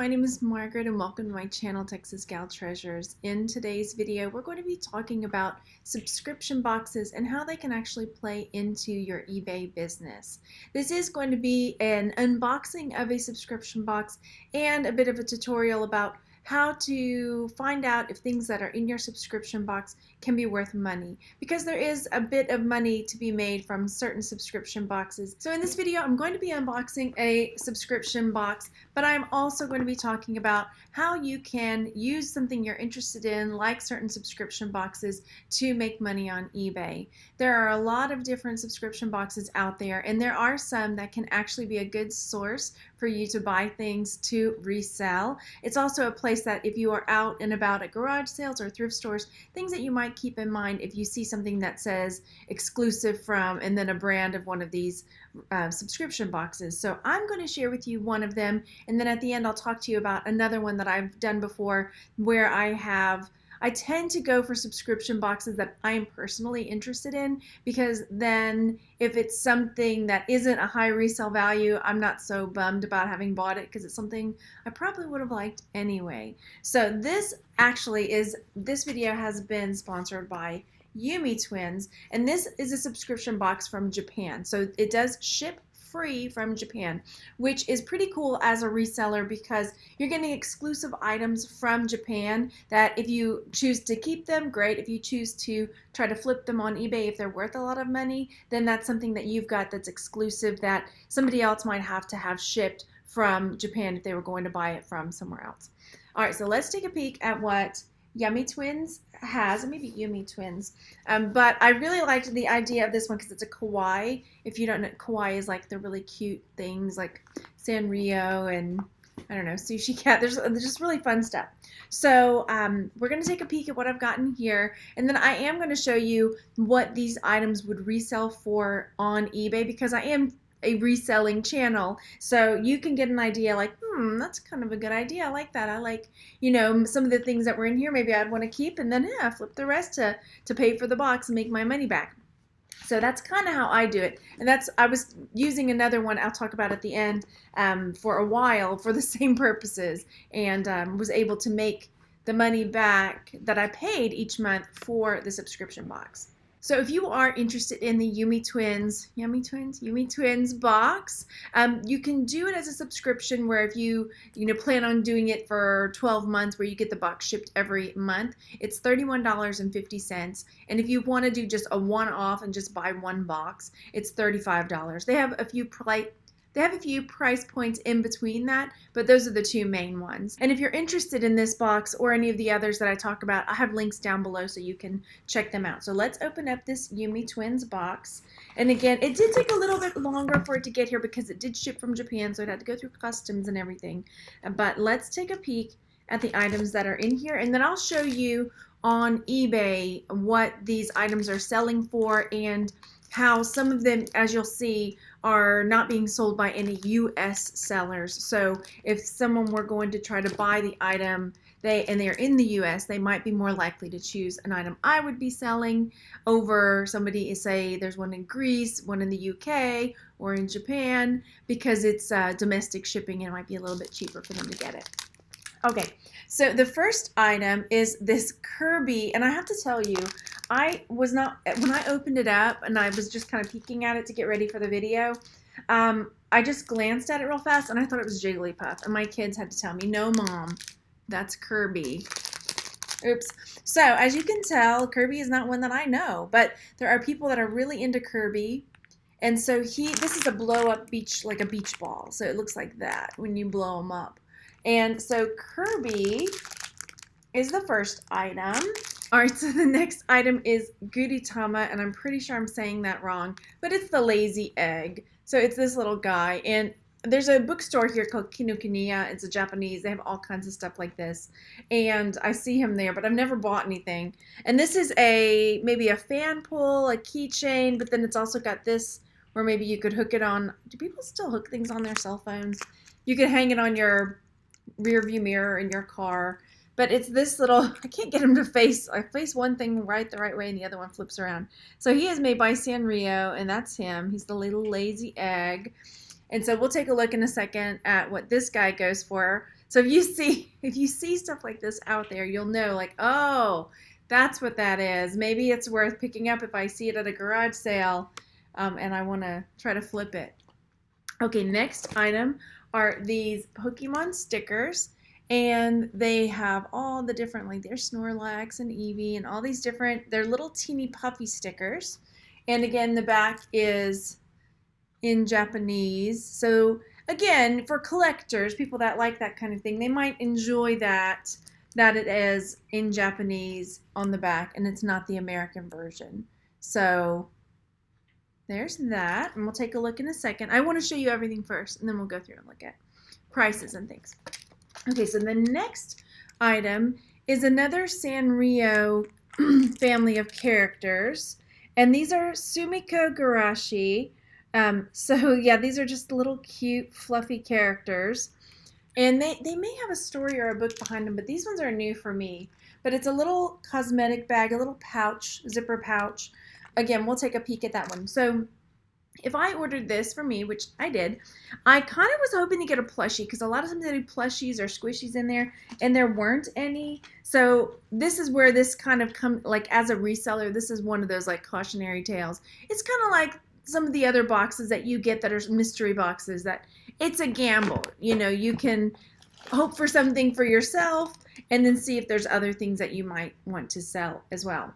my name is Margaret and welcome to my channel Texas Gal Treasures. In today's video we're going to be talking about subscription boxes and how they can actually play into your eBay business. This is going to be an unboxing of a subscription box and a bit of a tutorial about how to find out if things that are in your subscription box can be worth money, because there is a bit of money to be made from certain subscription boxes. So in this video I'm going to be unboxing a subscription box, but I'm also going to be talking about how you can use something you're interested in, like certain subscription boxes, to make money on eBay. There are a lot of different subscription boxes out there, and there are some that can actually be a good source for you to buy things to resell. It's also a place that if you are out and about at garage sales or thrift stores, things that you might keep in mind if you see something that says exclusive from and then a brand of one of these subscription boxes. So I'm going to share with you one of them, and then at the end I'll talk to you about another one that I've done before where I tend to go for subscription boxes that I'm personally interested in, because then if it's something that isn't a high resale value, I'm not so bummed about having bought it because it's something I probably would have liked anyway. So this video has been sponsored by YumeTwins, and this is a subscription box from Japan. So it does ship free from Japan, which is pretty cool as a reseller because you're getting exclusive items from Japan that if you choose to keep them, great. If you choose to try to flip them on eBay, if they're worth a lot of money, then that's something that you've got that's exclusive that somebody else might have to have shipped from Japan if they were going to buy it from somewhere else. All right, so let's take a peek at what YumeTwins has, maybe YumeTwins, but I really liked the idea of this one because it's a kawaii. If you don't know, kawaii is like the really cute things like Sanrio and I don't know, sushi cat. There's just really fun stuff. So we're going to take a peek at what I've gotten here, and then I am going to show you what these items would resell for on eBay, because I am a reselling channel, so you can get an idea like, that's kind of a good idea. I like that. I like, some of the things that were in here maybe I'd want to keep, and then flip the rest to pay for the box and make my money back. So that's kind of how I do it. And I was using another one I'll talk about at the end for a while for the same purposes, and was able to make the money back that I paid each month for the subscription box. So if you are interested in the YumeTwins box, you can do it as a subscription where if you plan on doing it for 12 months where you get the box shipped every month, it's $31.50. And if you want to do just a one-off and just buy one box, it's $35. They have a few price points in between that, but those are the two main ones. And if you're interested in this box or any of the others that I talk about, I have links down below so you can check them out. So let's open up this YumeTwins box. And again, it did take a little bit longer for it to get here because it did ship from Japan, so it had to go through customs and everything. But let's take a peek at the items that are in here, and then I'll show you on eBay what these items are selling for and how some of them, as you'll see, are not being sold by any U.S. sellers. So if someone were going to try to buy the item and they're in the U.S., they might be more likely to choose an item I would be selling over somebody, say there's one in Greece, one in the U.K., or in Japan, because it's domestic shipping and it might be a little bit cheaper for them to get it. Okay, so the first item is this Kirby, and I have to tell you, when I opened it up and I was just kind of peeking at it to get ready for the video, I just glanced at it real fast and I thought it was Jigglypuff, and my kids had to tell me, no mom, that's Kirby. Oops. So as you can tell, Kirby is not one that I know, but there are people that are really into Kirby. And so this is a blow up like a beach ball. So it looks like that when you blow them up. And so Kirby is the first item. All right, so the next item is Gudetama, and I'm pretty sure I'm saying that wrong, but it's the lazy egg. So it's this little guy, and there's a bookstore here called Kinokuniya. It's a Japanese. They have all kinds of stuff like this, and I see him there, but I've never bought anything. And this is maybe a fan pull, a keychain, but then it's also got this where maybe you could hook it on. Do people still hook things on their cell phones? You could hang it on your rear view mirror in your car. But it's this little, I can't get him to face one thing the right way and the other one flips around. So he is made by Sanrio, and that's him. He's the little lazy egg. And so we'll take a look in a second at what this guy goes for. So if you see stuff like this out there, you'll know like, oh, that's what that is. Maybe it's worth picking up if I see it at a garage sale and I want to try to flip it. Okay, next item are these Pokemon stickers, and they have all the different, like there's Snorlax and Eevee and all these different, they're little teeny puffy stickers. And again, the back is in Japanese. So again, for collectors, people that like that kind of thing, they might enjoy that it is in Japanese on the back and it's not the American version. So there's that, and we'll take a look in a second. I want to show you everything first, and then we'll go through and look at prices and things. Okay, so the next item is another Sanrio family of characters, and these are Sumikko Gurashi. So yeah, these are just little cute, fluffy characters, and they may have a story or a book behind them, but these ones are new for me. But it's a little cosmetic bag, a little pouch, zipper pouch. Again, we'll take a peek at that one. So if I ordered this for me, which I did, I kind of was hoping to get a plushie because a lot of times they do plushies or squishies in there, and there weren't any. So this is where this kind of comes, like as a reseller, this is one of those like cautionary tales. It's kind of like some of the other boxes that you get that are mystery boxes, that it's a gamble. You know, you can hope for something for yourself and then see if there's other things that you might want to sell as well.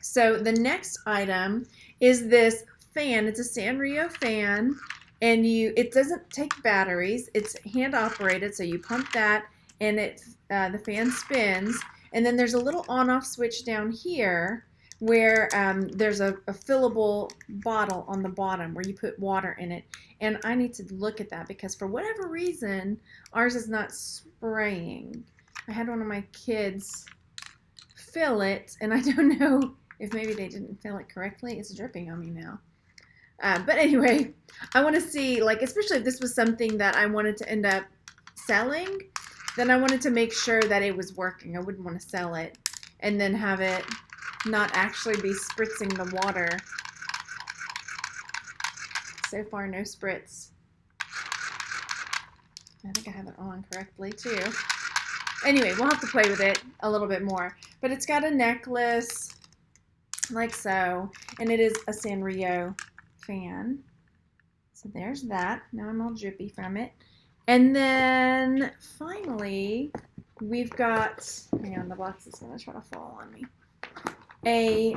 So the next item is this fan. It's a Sanrio fan, and it doesn't take batteries. It's hand operated, so you pump that and the fan spins, and then there's a little on-off switch down here where there's a fillable bottle on the bottom where you put water in it. And I need to look at that because for whatever reason ours is not spraying. I had one of my kids fill it, and I don't know if maybe they didn't fill it correctly. It's dripping on me now. But anyway, I want to see, like, especially if this was something that I wanted to end up selling, then I wanted to make sure that it was working. I wouldn't want to sell it and then have it not actually be spritzing the water. So far, no spritz. I think I have it on correctly too. Anyway, we'll have to play with it a little bit more. But it's got a necklace like so, and it is a Sanrio fan. So there's that. Now I'm all drippy from it. And then finally, we've got, hang on, the box is going to try to fall on me, a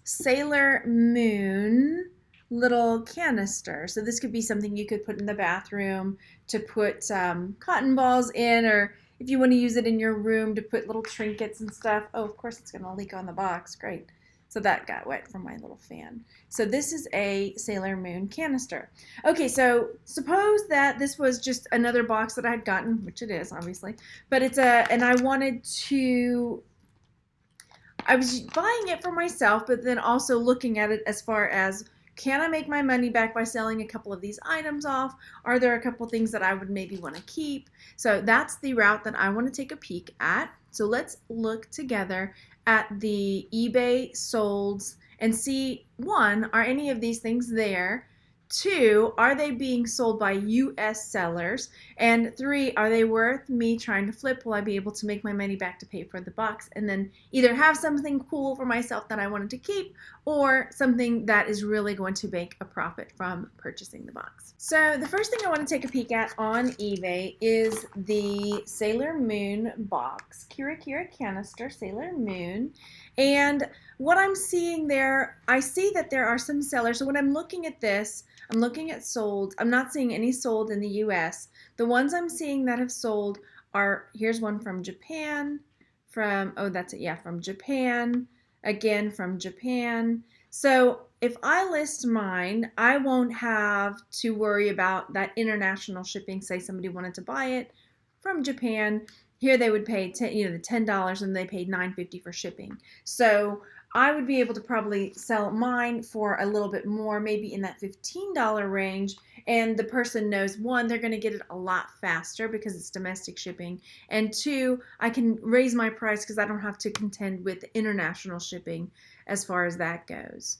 Sailor Moon little canister. So this could be something you could put in the bathroom to put cotton balls in, or if you want to use it in your room to put little trinkets and stuff. Oh, of course it's going to leak on the box. Great. So that got wet from my little fan. So this is a Sailor Moon canister. Okay, so suppose that this was just another box that I had gotten, which it is, obviously. But it's and I was buying it for myself, but then also looking at it as far as, can I make my money back by selling a couple of these items off? Are there a couple things that I would maybe want to keep? So that's the route that I want to take a peek at. So let's look together at the eBay solds and see, one, are any of these things there? Two, are they being sold by US sellers? And three, are they worth me trying to flip? Will I be able to make my money back to pay for the box and then either have something cool for myself that I wanted to keep, or something that is really going to make a profit from purchasing the box? So the first thing I want to take a peek at on eBay is the Sailor Moon box. Kira Kira canister, Sailor Moon. And what I'm seeing there, I see that there are some sellers. So when I'm looking at this, I'm looking at sold. I'm not seeing any sold in the US. The ones I'm seeing that have sold are, here's one from Japan, from Japan, again from Japan. So if I list mine, I won't have to worry about that international shipping. Say somebody wanted to buy it from Japan. Here they would pay the $10 and they paid $9.50 for shipping. So I would be able to probably sell mine for a little bit more, maybe in that $15 range. And the person knows, one, they're going to get it a lot faster because it's domestic shipping. And two, I can raise my price because I don't have to contend with international shipping as far as that goes.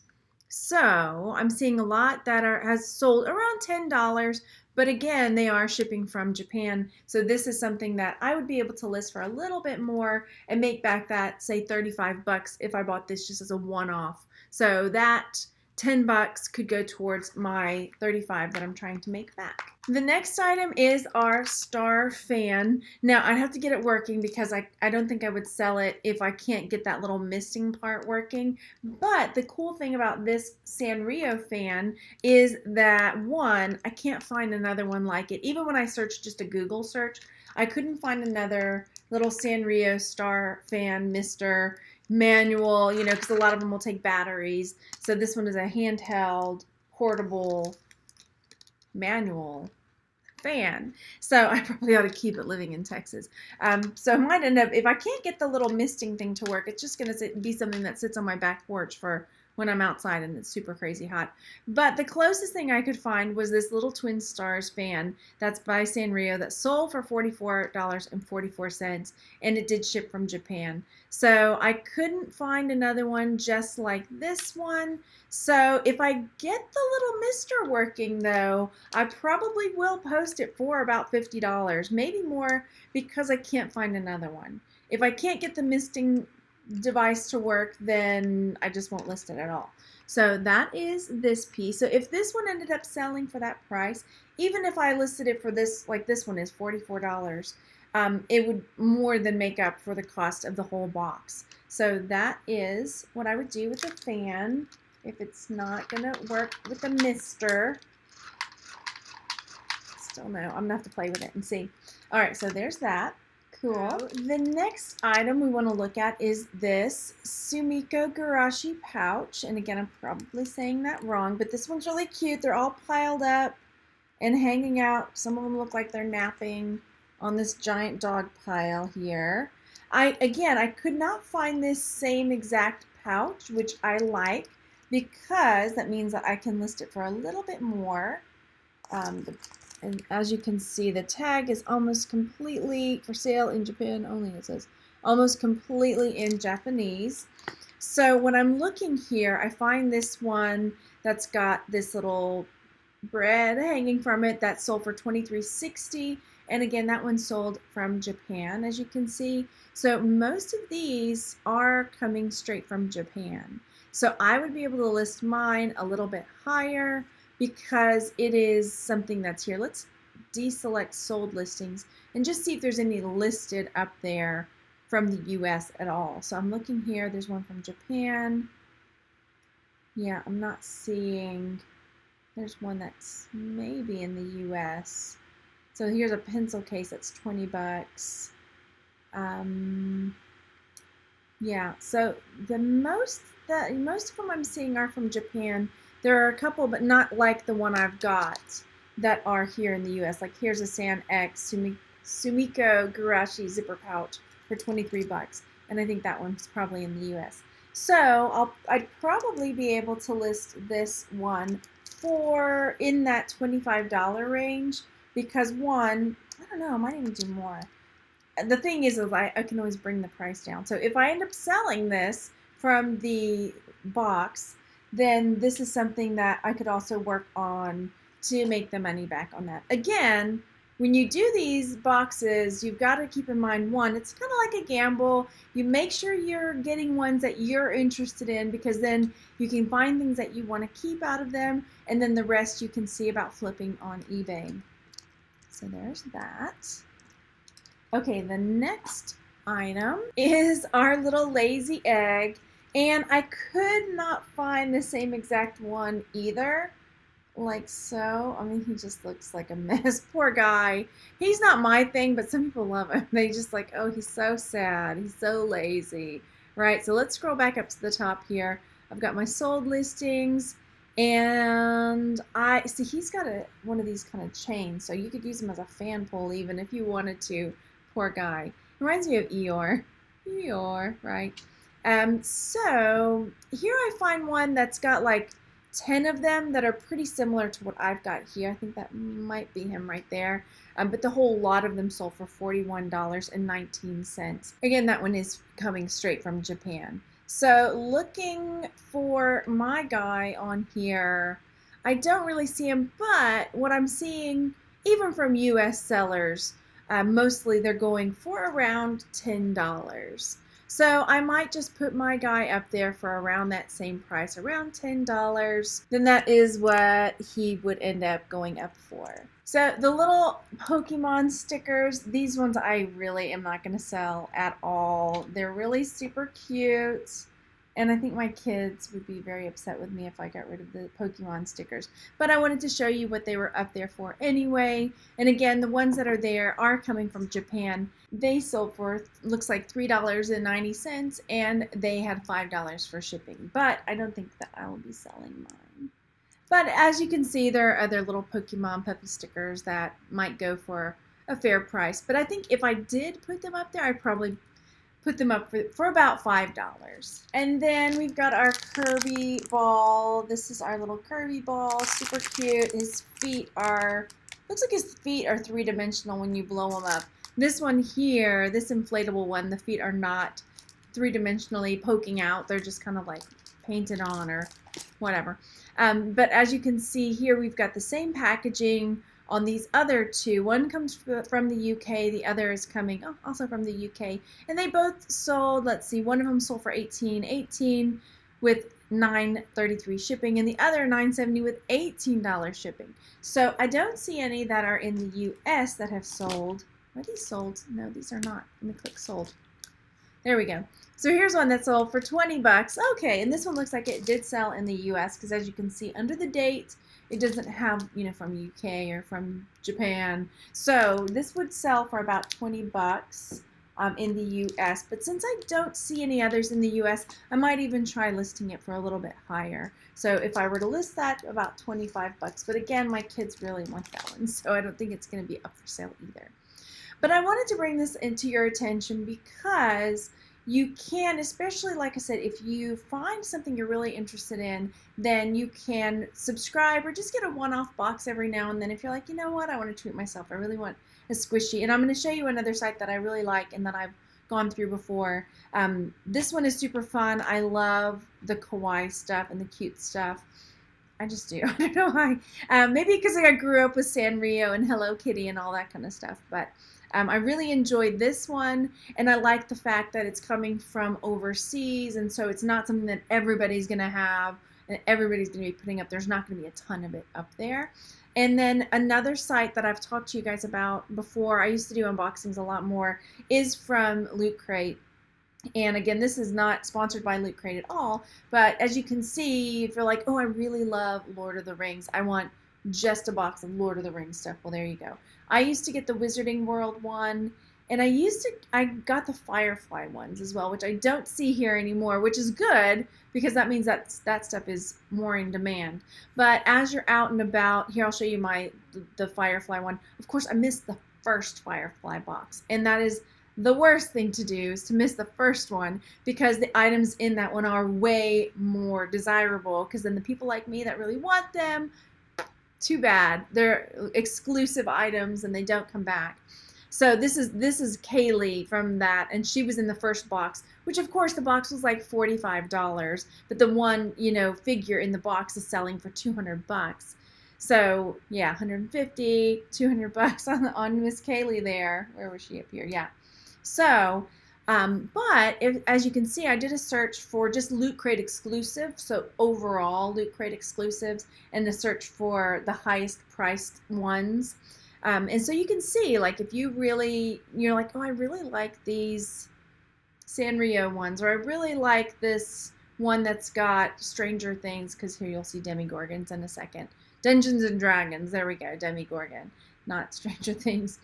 So I'm seeing a lot that has sold around $10, But again, they are shipping from Japan. So this is something that I would be able to list for a little bit more and make back that, say, 35 bucks if I bought this just as a one-off. So that 10 bucks could go towards my 35 that I'm trying to make back. The next item is our star fan. Now, I'd have to get it working because I don't think I would sell it if I can't get that little misting part working. But the cool thing about this Sanrio fan is that, one, I can't find another one like it. Even when I searched just a Google search, I couldn't find another little Sanrio star fan mister manual, you know, because a lot of them will take batteries. So this one is a handheld, portable, manual fan. So I probably ought to keep it living in Texas. So I might end up, if I can't get the little misting thing to work, it's just going to be something that sits on my back porch for when I'm outside and it's super crazy hot. But the closest thing I could find was this little Twin Stars fan that's by Sanrio that sold for $44.44, and it did ship from Japan. So I couldn't find another one just like this one. So if I get the little mister working though, I probably will post it for about $50, maybe more, because I can't find another one. If I can't get the misting device to work, then I just won't list it at all. So that is this piece. So if this one ended up selling for that price, even if I listed it for this, like this one is $44, it would more than make up for the cost of the whole box. So that is what I would do with the fan if it's not gonna work with the mister. Still no, I'm gonna have to play with it and see. All right, so there's that. Cool. The next item we want to look at is this Sumikko Gurashi pouch. And again, I'm probably saying that wrong, but this one's really cute. They're all piled up and hanging out. Some of them look like they're napping on this giant dog pile here. I could not find this same exact pouch, which I like, because that means that I can list it for a little bit more. And as you can see, the tag is almost completely for sale in Japan only, it says. Almost completely in Japanese. So when I'm looking here, I find this one that's got this little bread hanging from it that sold for $23.60. And again, that one sold from Japan, as you can see. So most of these are coming straight from Japan. So I would be able to list mine a little bit higher, because it is something that's here. Let's deselect sold listings and just see if there's any listed up there from the US at all. So I'm looking here, there's one from Japan. Yeah, I'm not seeing, there's one that's maybe in the US. So here's a pencil case that's 20 bucks. Yeah, so most of them I'm seeing are from Japan. There are a couple, but not like the one I've got, that are here in the U.S. Like here's a San X Sumikko Gurashi zipper pouch for 23 bucks, and I think that one's probably in the U.S. So I'd probably be able to list this one for in that $25 range, because one, I don't know, I might even do more. The thing is I can always bring the price down. So if I end up selling this from the box, then this is something that I could also work on to make the money back on that. Again, when you do these boxes, you've got to keep in mind, one, it's kind of like a gamble. You make sure you're getting ones that you're interested in, because then you can find things that you want to keep out of them, and then the rest you can see about flipping on eBay. So there's that. Okay, the next item is our little lazy egg. And I could not find the same exact one either, like so. I mean, he just looks like a mess. Poor guy. He's not my thing, but some people love him. They just like, oh, he's so sad. He's so lazy. Right, so let's scroll back up to the top here. I've got my sold listings, and I see he's got one of these kind of chains, so you could use him as a fan pole even if you wanted to. Poor guy. Reminds me of Eeyore. Eeyore, right? So here I find one that's got like 10 of them that are pretty similar to what I've got here. I think that might be him right there. But the whole lot of them sold for $41.19. Again, that one is coming straight from Japan. So looking for my guy on here, I don't really see him, but what I'm seeing even from US sellers, mostly they're going for around $10. So I might just put my guy up there for around that same price, around $10. Then that is what he would end up going up for. So the little Pokemon stickers, these ones I really am not going to sell at all. They're really super cute. And I think my kids would be very upset with me if I got rid of the Pokemon stickers. But I wanted to show you what they were up there for anyway. And again, the ones that are there are coming from Japan. They sold for, looks like $3.90, and they had $5 for shipping. But I don't think that I will be selling mine. But as you can see, there are other little Pokemon puppy stickers that might go for a fair price. But I think if I did put them up there, I'd probably put them up for about $5. And then we've got our Curvy Ball. This is our little Curvy Ball, super cute. His feet are, looks like his feet are three-dimensional when you blow them up. This one here, this inflatable one, the feet are not three-dimensionally poking out. They're just kind of like painted on or whatever. But as you can see here, we've got the same packaging on these other two. One comes from the UK, the other is coming also from the UK, and they both sold, let's see, one of them sold for $18.18 with $9.33 shipping, and the other $9.70 with $18 shipping. So I don't see any that are in the US that have sold. Are these sold? No, these are not. Let me click sold. There we go. So here's one that sold for 20 bucks. Okay, and this one looks like it did sell in the US, because as you can see under the date, it doesn't have, you know, from UK or from Japan. So this would sell for about 20 bucks in the US. But since I don't see any others in the US, I might even try listing it for a little bit higher. So if I were to list that, about 25 bucks. But again, my kids really want that one, so I don't think it's going to be up for sale either. But I wanted to bring this into your attention because you can, especially like I said, if you find something you're really interested in, then you can subscribe or just get a one-off box every now and then if you're like, you know what, I want to treat myself. I really want a squishy. And I'm going to show you another site that I really like and that I've gone through before. This one is super fun. I love the kawaii stuff and the cute stuff. I just do. I don't know why. Maybe because I grew up with Sanrio and Hello Kitty and all that kind of stuff. But I really enjoyed this one, and I like the fact that it's coming from overseas, and so it's not something that everybody's going to have and everybody's going to be putting up. There's not going to be a ton of it up there. And then another site that I've talked to you guys about before, I used to do unboxings a lot more, is from Loot Crate. And again, this is not sponsored by Loot Crate at all, but as you can see, if you're like, oh, I really love Lord of the Rings, I want just a box of Lord of the Rings stuff. Well, there you go. I used to get the Wizarding World one, and I got the Firefly ones as well, which I don't see here anymore, which is good because that means that stuff is more in demand. But as you're out and about, here I'll show you the Firefly one. Of course, I missed the first Firefly box, and that is the worst thing to do, is to miss the first one, because the items in that one are way more desirable, because then the people like me that really want them, too bad. They're exclusive items and they don't come back. So this is Kaylee from that, and she was in the first box, which of course the box was like $45, but the one, you know, figure in the box is selling for 200 bucks. So yeah, 150, 200 bucks on Miss Kaylee there. Where was she up here? Yeah. So, but as you can see, I did a search for just Loot Crate exclusive, so overall Loot Crate exclusives, and a search for the highest priced ones. And so you can see, like, if you're like, oh, I really like these Sanrio ones, or I really like this one that's got Stranger Things, because here you'll see Demigorgons in a second. Dungeons and Dragons, there we go, Demigorgon, not Stranger Things.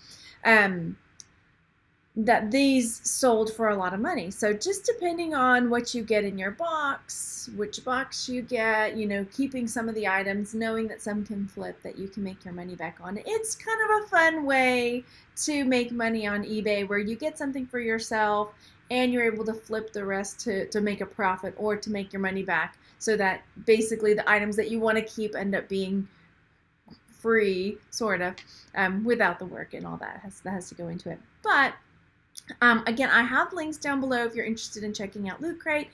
That these sold for a lot of money. So just depending on what you get in your box, which box you get, you know, keeping some of the items, knowing that some can flip, that you can make your money back on. It's kind of a fun way to make money on eBay, where you get something for yourself and you're able to flip the rest to make a profit or to make your money back, so that basically the items that you want to keep end up being free, sort of, without the work and all that has to go into it. But Again, I have links down below if you're interested in checking out Loot Crate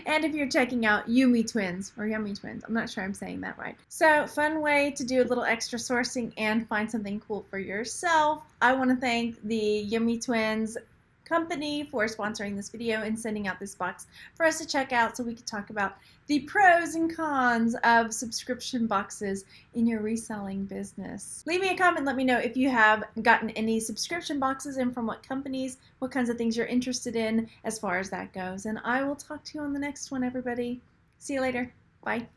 and if you're checking out YumeTwins or YumeTwins. I'm not sure I'm saying that right. So, fun way to do a little extra sourcing and find something cool for yourself. I want to thank the YumeTwins company for sponsoring this video and sending out this box for us to check out so we could talk about the pros and cons of subscription boxes in your reselling business. Leave me a comment, let me know if you have gotten any subscription boxes and from what companies, what kinds of things you're interested in as far as that goes. And I will talk to you on the next one, everybody. See you later. Bye.